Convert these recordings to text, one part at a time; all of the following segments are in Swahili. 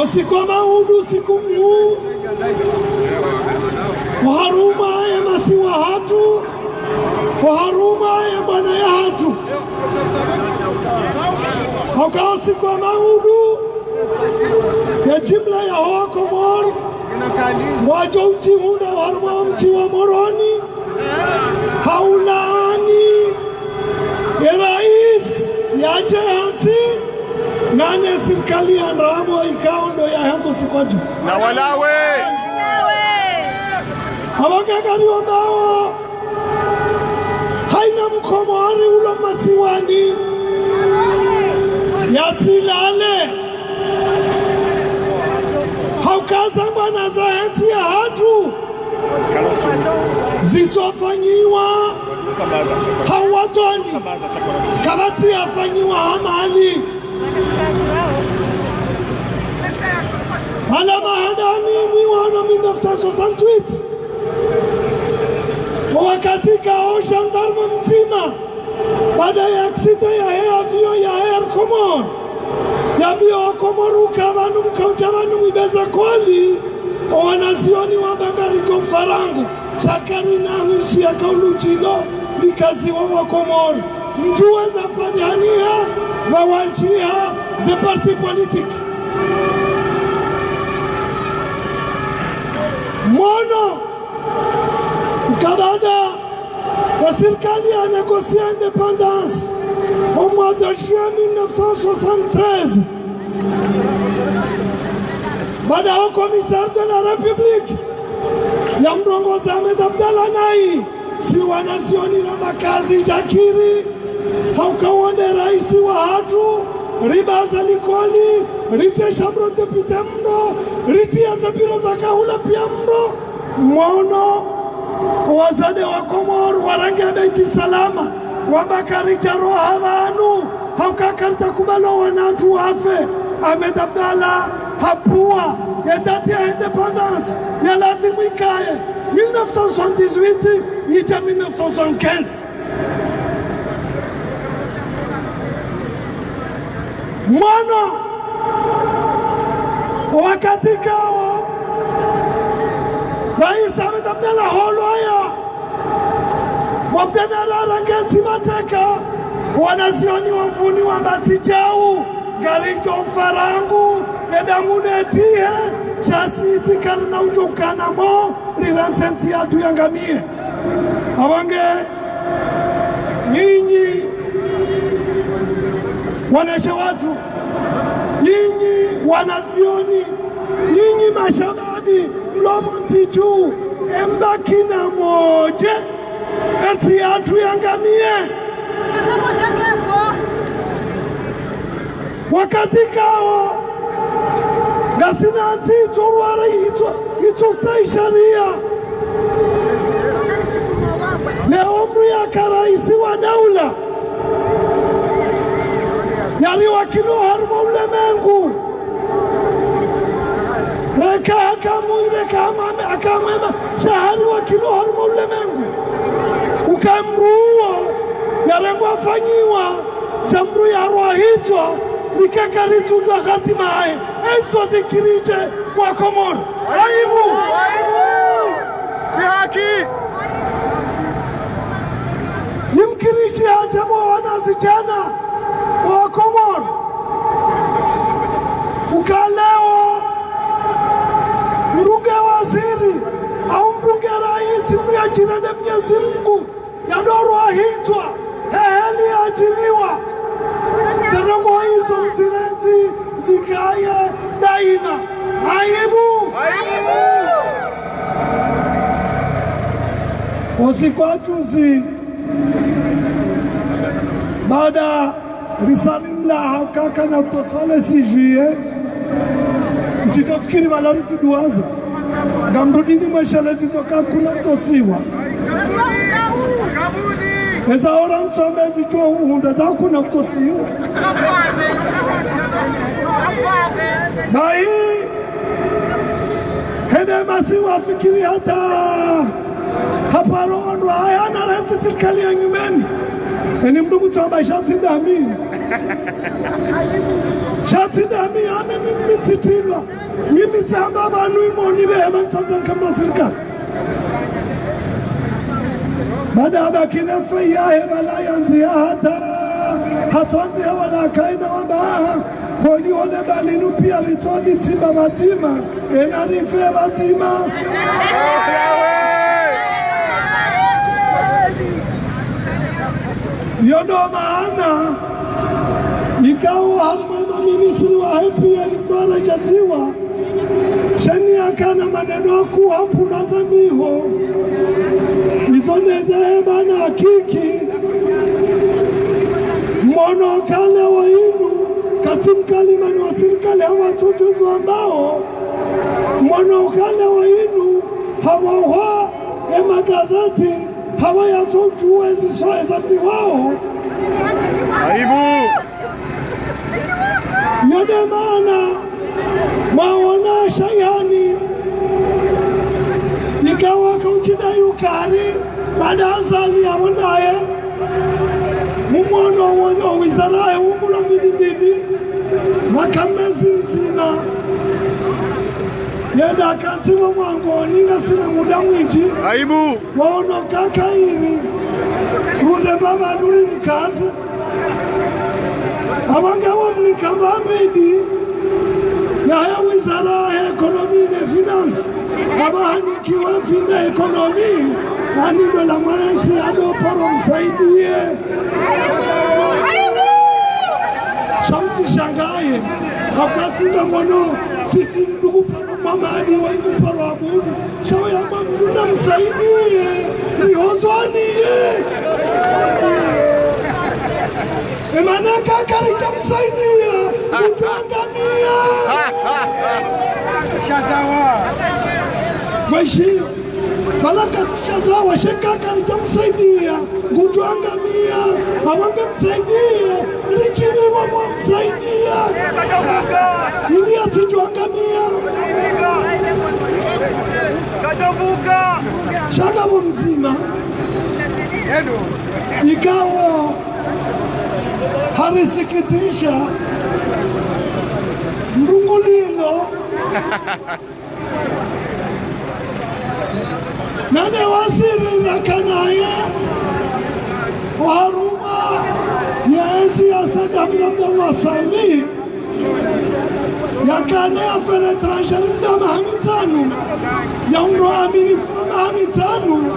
usiku wa maudu usiku muu uharuma ya masiwa hatu uharuma ya bwana ya hatu hauka usiku wa maudu ya jimla ya hoa Komor wajo uchihunda uharuma mchi wa Moroni haulaani ya rais ya jahansi nane serikali ya Nrabo ikaondo ya hanto sikwa juti na walawe hawangagari wambao haina Mkomori ulo masiwani ya Tsilale haukaza bwana za henti ya hatu zitofanyiwa hawatoni kabati yafanyiwa hamali hala mahadani miwano 1968 wakati kao gendarme mzima baada ya aksida ya avio ya Air Komor yambio Komoruka vanu mkauja vanu mbeza kwali wanazioni wa Bangari Jofarangu shakari na huishi ya kaulujilo likaziwa wa Komor mjuwe za padhania wawanchia ze parti politiki mono kabada ya serikali ya négocier indépendance au mois de juin 1973 baada ya commissaire de la République ya mrongozi Ahmed Abdallah Nai si wanazioni na makazi Jakiri haukawande raisi wa hatu ribaza likoli rite shamro depute mdo riti ya zabiro za kahula pia mdo mwono wazade wa Komor warangi ya Beti Salama wambakari jaro havanu haukakarita kubalo wanatu wafe Ahmed Abdallah hapua ya dati ya indépendance ya lazimu ikaye 1978 ija 1975 mwana wakati kao Rais Ahmed Abdallah Holoya wabtenara rangeti mateka wanazioni wa mvuni wa Mbatijau Garijo Farangu Nedamunetie Chasisi karna ujukana mo Lirantenti ya tuyangamie awange nyinyi waneshe watu nyinyi wanazioni nyinyi mashababi mlomo ntiju embakina moje eti ya tuyangamie wakati kao gasinanti ituwari itusai sharia na umri ya karaisi wa daula yali wakilo harmo ulemengu reka hakamuire kama akamema shahari wakilo harmo ulemengu ukamruwa yarengwa fanyiwa jamru ya rohitwa nikakaritu kwa khatima hai ezo zikirije kwa Komor aibu si haki yimkirishi ajabu wanazijana wa Komor ukalewa mrunge waziri au mrunge rais mriajira na Mwenyezi Mungu yadoro ahitwa heli ajiriwa Zerongo hizo mzirenzi zikaye daima aibu usiku wa juzi baada risalimla haukaka na utosale sijuye mchitofikiri valarizi duaza gamrudini mweshalezi zoka kuna utosiwa eza ora nsombezi jua uhunda za kuna utosiwa bai hende masiwa fikiri hata haparondo hayana renti serikali ya nyumeni eni mdugu chamba ishansi dami shati dami ame mimititilwa mimitamba banu imoni beba ntonza kamba sirka bada bakina fayahe bala yanzi hata hatonzi wala kaina wamba koli ole balinu pia litoli timba matima enarife matima yondo maana ikawa harma ministri wa happy ya mbara jaziwa shani akana maneno ku hapo na zambiho izoneze bana hakiki mono kale wa inu katimkalimani wa serikali hawa tutuzo ambao mono kale wa inu hawa magazeti hawa yatojua ziswezati wao aibu yode maana maona shayani ikawa kauchida yukari madazali ya wandaye mumono wa wizara ya umula mbili makamezi nzima yeda kanti wa mwango ninga sina muda mwingi aibu waono kaka hivi runde baba nuri mkazi abanga wa mnikamba mbidi ya wizara ya ekonomi na finance abahanikiwa fina ekonomi anido la mwananchi adoporo msaidie shamti shangaye akasinga mono sisi ndugu pano mamadi wangu paro abudu shawe yamba mduna msaidie nihozwani emana kakari jamsaidia kutuangamia shazawa mweshi balakati shazawa shekakari jamsaidia kutuangamia awange msaidia lichiliwa mwa msaidia ili atituangamia shangabo mzima ikawa harisikitisha ndungulilo nane wasiri rakanaye waruma ya siyasa David Abdallah Salmi yakane affaire étrangère nda mahamitanu ya unro amini mahamitanu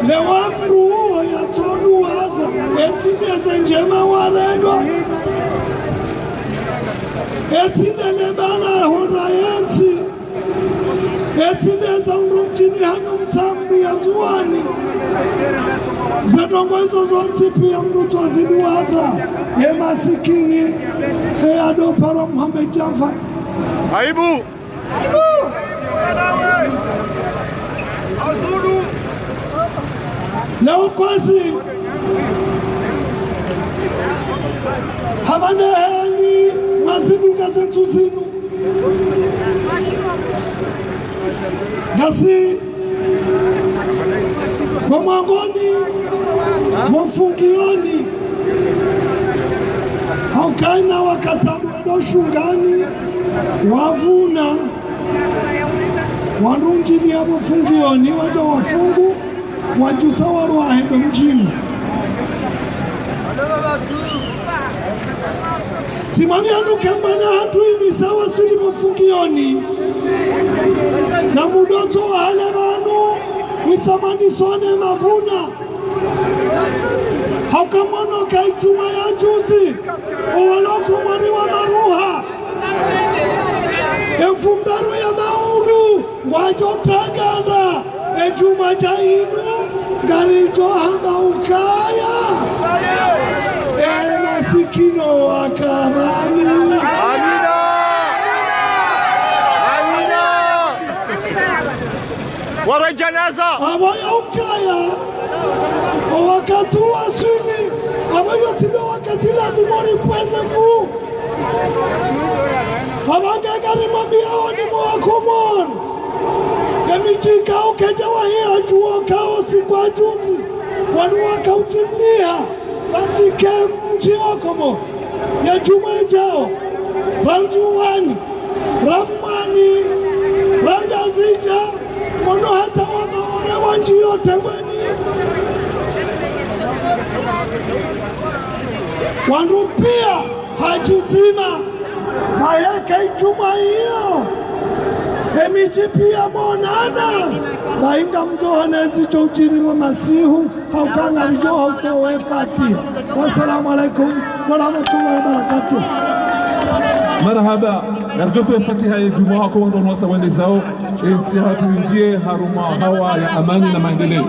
lewamru ya tonu waza etineze njema warendo etinele bana honra yensi etineze unro mjini hanyo mtambu ya juani zadongo hizo zonti pia mruto ziduwaza ye masikini ye adoparo Muhammad Jafar aibu aibu azuru leo kwasi habaneheni maziduka zetu zinu gasi kwa mwangoni mwafungioni haukaina wakatabu edo shungani wavuna warunjini ya wafungioni waja wafungu wajusa warua hedo mjini simami anuke mbana hatu imisawa suli wafungioni na mudoto wa hale manu wisamani sone mavuna haukamono kaituma ya juzi owaloko mwani wa maruha efumdaru ya maudu wajo tagana ejuma jainu garijo hamba ukaya masikino wakamani amina amina wara janaza abaya ukaya wakati wa suni abayo tido wakati la dimori pweze mfu habange gari mambia ni mwa komon emichika ukeja wa hii ajuwa kao siku ajuzi wanu waka ujimlia katika mji wako ya juma ijao ranjuwani ramani rangazija mono hata wamaore wanjiyo tengweni wandu pia hajizima bayake ijuma hiyo emichi pia monana bainga mjohanezi chouchiri wa masihu haukanga rijo hautowe fatia. Wassalamu alaikum warahmatullahi wabarakatuh. Marhaba narjoto fatiha ya juma wako ndo nwasa wende zao enti hatu injie haruma hawa ya amani na maendeleo.